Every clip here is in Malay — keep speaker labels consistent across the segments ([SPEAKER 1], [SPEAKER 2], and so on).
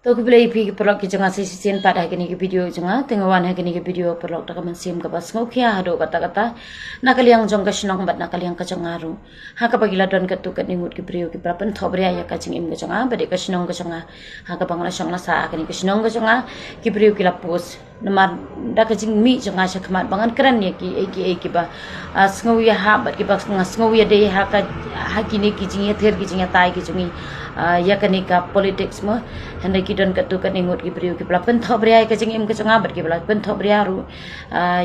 [SPEAKER 1] तो कि बिलाई पी परलोक की जगह से सीन पार है कि नहीं की वीडियो जगह तेंगवान है कि नहीं की वीडियो परलोक तक मन सिम का बस ngau kia hado kata-kata nakaliang jong ka sinong bat nakaliang ka jangaru ha ka pagila don ka tu ka ningut ki priyo ki prapan thobria ya ka jing im ka janga bade ka sinong ka janga ha ka bangla song la sa ka ni ka sinong ka janga ki priyo ki la pos namar da ka jing mi janga sha khamat bangan kran ye ki ba ngau ya ha bat ki ba ngau ya de ha ka ha ki ni ki jing ya ther ki jing ya tai ki jungi ya ka ni ka politics mo hendak ki don ka tu ka ningut ki priyo ki prapan thobria ya ka jing im ka janga bat ki prapan thobria ru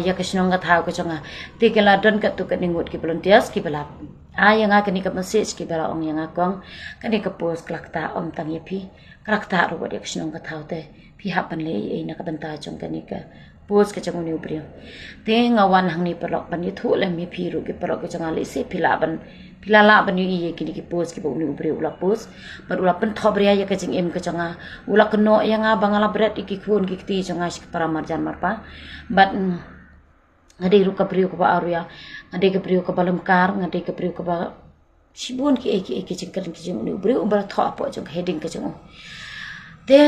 [SPEAKER 1] ya ka sinong ka thau ka janga ti ke la don ka tu ka ningut ki volunteers ki bala yang ka ni ka message ki bala ong yang akong ka ni ka post klakta om tang ye phi klakta ru ba ka sinong ka thau te phi hapan le ei na ka banta jong ka ni ka post ka jang ni priyo te ngawan hang ni perlok ban ye thu le mi phi ru ki perlok ka janga le se pilala ban ye ki ni ki post ki bo ni priyo ula post bar ula pen thobria ya ka jing em ka janga ula kno yang bangala bret iki khun ki ti janga sik para marjan marpa but ngade ru ka priyo ka ba aru ya ngade ka priyo ka balam kar ngade ka priyo ka ba sibun ki eki jing kan ki jing ni priyo bar tho po jong heading ka jong te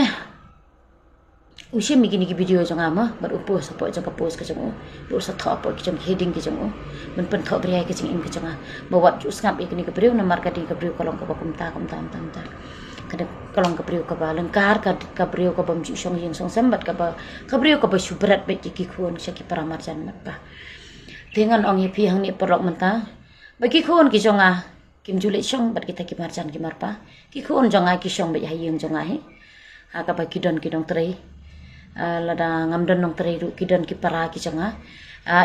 [SPEAKER 1] usia mikini ki video jong ama bar upos po jong ka post ka jong ur sa tho po ki jong heading ki jong men pen tho bria ki jing em ka jong bawat ju skap ikini ka priyo na marka di ka priyo kolong ka ba kumta kada kolong ka priyo ka ba lengkar ka priyo ka bam ju song yeng song sambat ka ba priyo ka ba subrat be ki khun sya ki para marjan mat pa dengan ong ye pi hang ni perok menta bagi khun ki jonga kim jule song bat kita ki marjan ki marpa ki khun jonga ki song be hayeng jonga he ha ka ba ki don ki dong trei lada ngam don nong trei ru ki don ki para ki jonga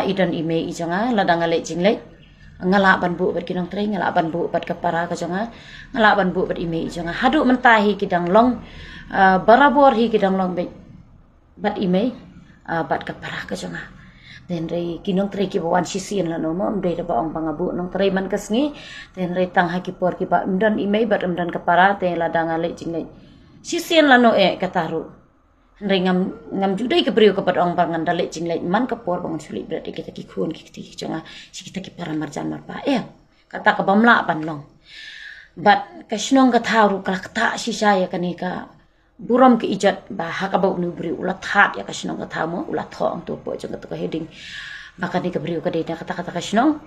[SPEAKER 1] idon ime I jonga lada ngale jingle ngala ban bu bat ki dong trei ngala ban bu bat ka para ka jonga ngala ban bu bat ime I jonga hadu mentahi ki dang long barabor hi ki dang long be bat ime bat ka para ka jonga den rei kinong trei ki bawan sisian la no mo mde da ba ong bangabu nong trei man kasngi den rei tang ha ki por ki ba mdan ime bat mdan ka para te la danga le jingle sisian la no kataru rei ngam judai ke priyo ka pat ong bangan dale jingle man ka por bangun sulit berarti kita ki khun ki ti jonga si kita ki para marjan marpa kata ka bamla ban long bat ka snong ka tharu ka ta si saya ka ni ka buram ke ijat ba ha ka ba nu bri ula that ya ka snong ka thamo ula thong to po jong ka heading maka ni ka bri ka de kata ka snong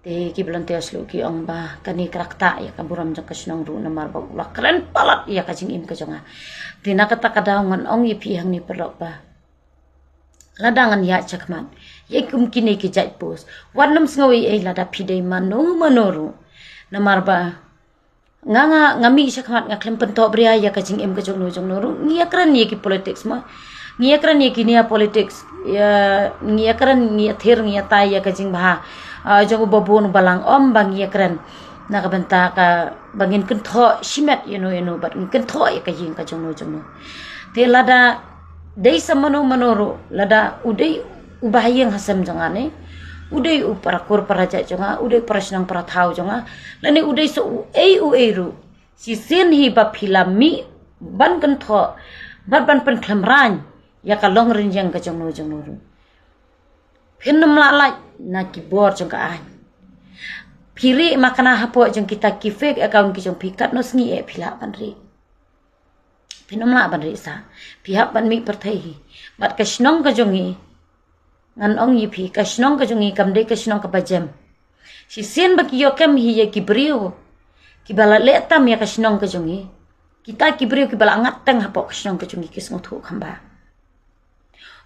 [SPEAKER 1] te ki belante aslo ki ong ba kani krakta ya ka buram jong ka snong ru namar ba ula keren palat ya ka jing im ka jonga tina kata kadaungan ong ye pi hang ni perok ba ladangan ya chakman ye kum kini ki jai pos warnam sngawi lada pidai manoru namar ba nganga ngami sakmat ngaklem pento bria ya ka jing em ka jong no ru ngia kran ye ki politics ma ngia kran ye ki nia politics ya ngia kran ngia ther ngia tai ya ka jing ba jong babon balang om bang ngia kran na ka banta ka bangin kun tho simet but kun tho ya ka jing ka jong no te lada dei samano manoro lada udai ubahayeng hasam jangane udai uparakur paraja jonga udai prasnang para thau jonga lani udai so u si sen hi ba filami ban kan tho ban pen klamran ya ka long rin jang ka jong no ru phenam la na ki bor jong ka an phiri makana hapo jong kita ki fake account ki jong pikat no sngi phila ban ri phenam la ban ri sa pihak ban mi perthai bat ka snong ka jong hi ngan ong yi phi ka snong ka jong hi kam de ka snong ka bajem si sen ba ki yo kam hi ye ki brio ki bala le tam ya ka snong ka jong hi kita ki brio ki bala ngat tang hapo ka snong ka jong hi ki sngo thu khamba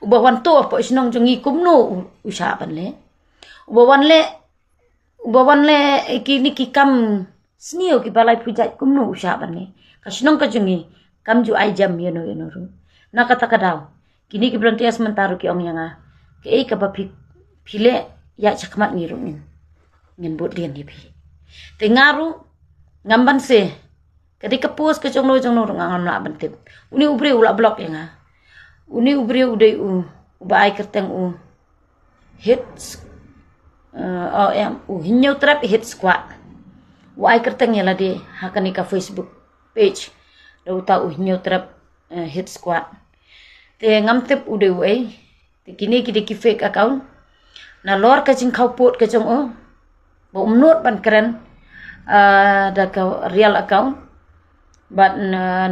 [SPEAKER 1] ubawan to hapo snong jong hi kumno usha ban le ubawan le ki ni ki kam snio ki balai pujat kumno usha ban le ka snong ka jong hi kam ju ai jam no ru na kata kadau kini ki belum tias mentaru ki ong yanga ke ka ba phile ya chakmat ni ru ngin bot lian ni phi te ngaru ngamban se kadi ka post ka jong no ngam la ban tip uni ubre ula blok yanga uni ubre udai ba ai kerteng hits hinyo trap hit squad wa ai kerteng ya la de hakani ka Facebook page do ta hinyo trap hit squad te ngam tip ude wei te kini ki fake account na lor ka jing khau pot ka jong bo umnot ban keren da ka real account but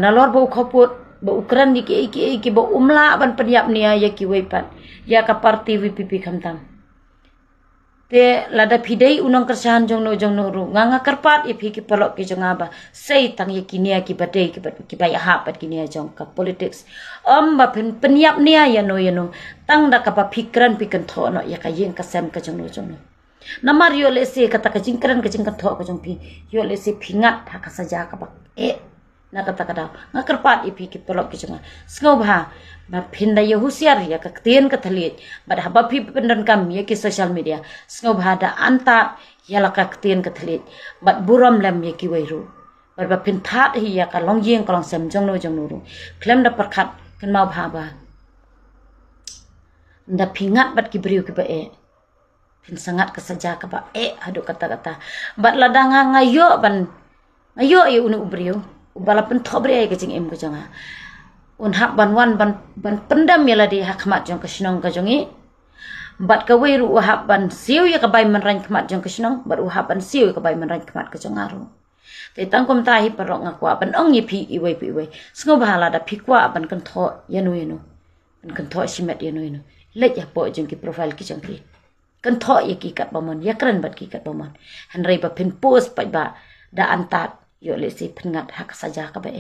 [SPEAKER 1] na lor bo khau pot ba ukran di ki ba umla ban penyap nia ya ki wepat ya ka parti VPP kamtam te lada pidai unang kersahan jong no ru nganga kerpat ipi ki pelok ki jong aba sei tang ye kinia ki badai ki baya hapat kinia jong ka politics ba penyap nia ya no tang da ka pa pikran pikan tho no ya ka yin ka sem ka jong no namar yo le se kata ka jingkran ka jingkan tho ka jong pi yo le se pingat ha ka saja ka ba na kata kada ngakerpat ipi ki pelok ki jong sngau ba pinda ya husiar ya ka tien ka thalit ba da ba pi pendan kam ya ki social media sngau ba da anta ya la ka tien ka thalit ba buram lam ya ki wairu ba pin that hi ya ka long yeng ka long sem jong no ru klem da perkhat kan mau ba da pingat bat ki briu ki ba pin sangat ka saja ka ba hadu kata bat ladanga ngayo ngayo unu ubriu ubala pen thobre ay kacing em kacanga un hak ban pendam ya ladi hak mat jong kasnong ka jongi bat ka weru hak ban siu ya ka bay man ran kmat jong kasnong bat hak ban siu ka bay man ran kmat ka jongaru te tangkom tahi parok ngakwa ban ong yi pi iwe sngo bahala da pi kwa ban kan tho yanu ban kan tho simet yanu let ya po jong ki profile ki jong ki kan tho ya ki kat bamon ya kran bat ki kat bamon han rei ba pin post pa ba da antat yo le si pengat hak saja ka ba